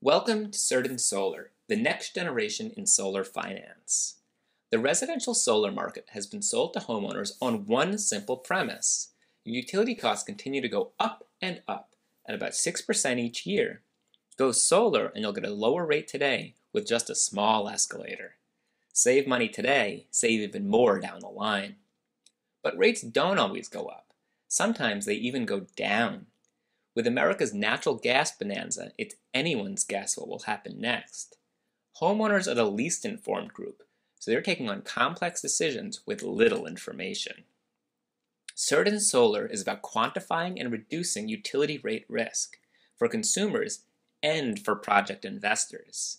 Welcome to Certain Solar, the next generation in solar finance. The residential solar market has been sold to homeowners on one simple premise. Utility costs continue to go up and up at about 6% each year. Go solar and you'll get a lower rate today with just a small escalator. Save money today, save even more down the line. But rates don't always go up. Sometimes they even go down. With America's natural gas bonanza, it's anyone's guess what will happen next. Homeowners are the least informed group, so they're taking on complex decisions with little information. Certain Solar is about quantifying and reducing utility rate risk for consumers and for project investors.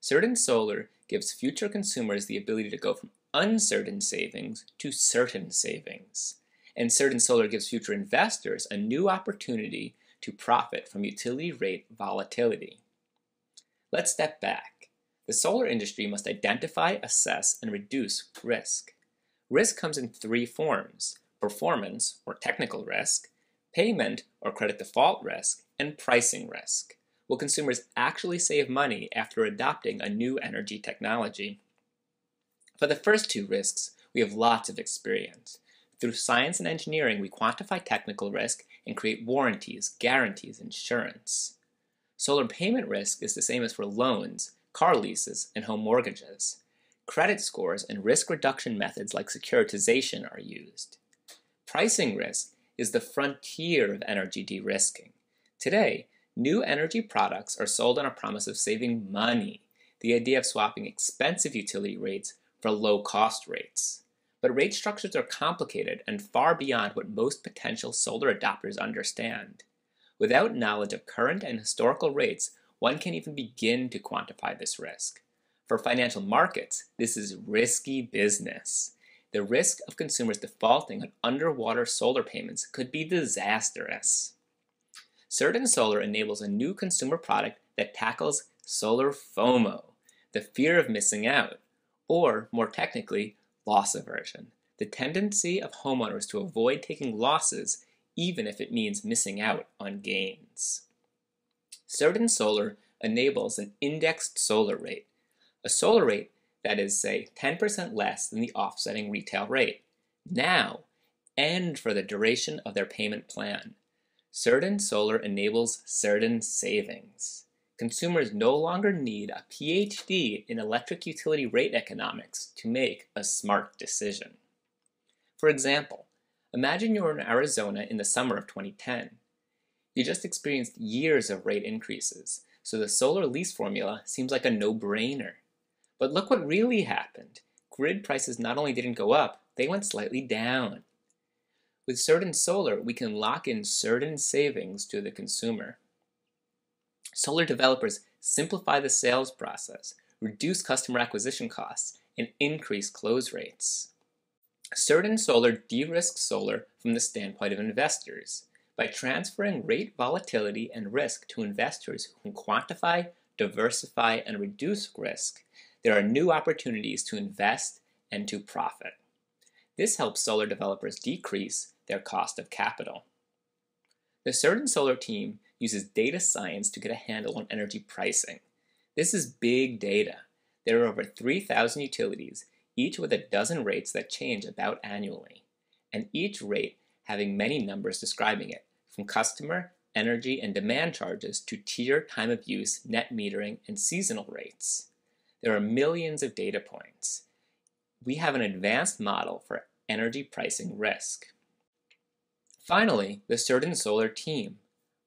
Certain Solar gives future consumers the ability to go from uncertain savings to certain savings. And Certain Solar gives future investors a new opportunity to profit from utility rate volatility. Let's step back. The solar industry must identify, assess, and reduce risk. Risk comes in three forms: performance, or technical risk, payment, or credit default risk, and pricing risk. Will consumers actually save money after adopting a new energy technology? For the first two risks, we have lots of experience. Through science and engineering, we quantify technical risk and create warranties, guarantees, insurance. Solar payment risk is the same as for loans, car leases, and home mortgages. Credit scores and risk reduction methods like securitization are used. Pricing risk is the frontier of energy de-risking. Today, new energy products are sold on a promise of saving money, the idea of swapping expensive utility rates for low-cost rates. But rate structures are complicated and far beyond what most potential solar adopters understand. Without knowledge of current and historical rates, one can't even begin to quantify this risk. For financial markets, this is risky business. The risk of consumers defaulting on underwater solar payments could be disastrous. Certain Solar enables a new consumer product that tackles solar FOMO, the fear of missing out, or more technically, loss aversion, the tendency of homeowners to avoid taking losses even if it means missing out on gains. Certain Solar enables an indexed solar rate, a solar rate that is, say, 10% less than the offsetting retail rate, now and for the duration of their payment plan. Certain Solar enables certain savings. Consumers no longer need a PhD in electric utility rate economics to make a smart decision. For example, imagine you're in Arizona in the summer of 2010. You just experienced years of rate increases, so the solar lease formula seems like a no-brainer. But look what really happened. Grid prices not only didn't go up, they went slightly down. With Certain Solar, we can lock in certain savings to the consumer. Solar developers simplify the sales process, reduce customer acquisition costs, and increase close rates. Certain Solar de-risks solar from the standpoint of investors by transferring rate volatility and risk to investors who can quantify, diversify, and reduce risk. There are new opportunities to invest and to profit. This helps solar developers decrease their cost of capital. The Certain Solar team uses data science to get a handle on energy pricing. This is big data. There are over 3,000 utilities, each with a dozen rates that change about annually, and each rate having many numbers describing it, from customer, energy, and demand charges to tier, time of use, net metering, and seasonal rates. There are millions of data points. We have an advanced model for energy pricing risk. Finally, the Certain Solar team.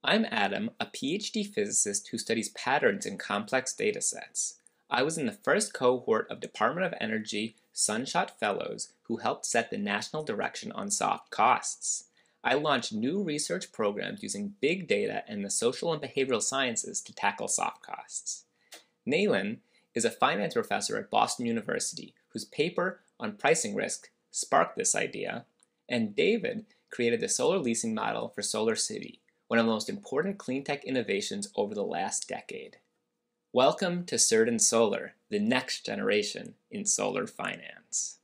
I'm Adam, a PhD physicist who studies patterns in complex datasets. I was in the first cohort of Department of Energy Sunshot Fellows who helped set the national direction on soft costs. I launched new research programs using big data and the social and behavioral sciences to tackle soft costs. Nayland is a finance professor at Boston University whose paper on pricing risk sparked this idea, and David created the solar leasing model for SolarCity, one of the most important clean tech innovations over the last decade. Welcome to Certain Solar, the next generation in solar finance.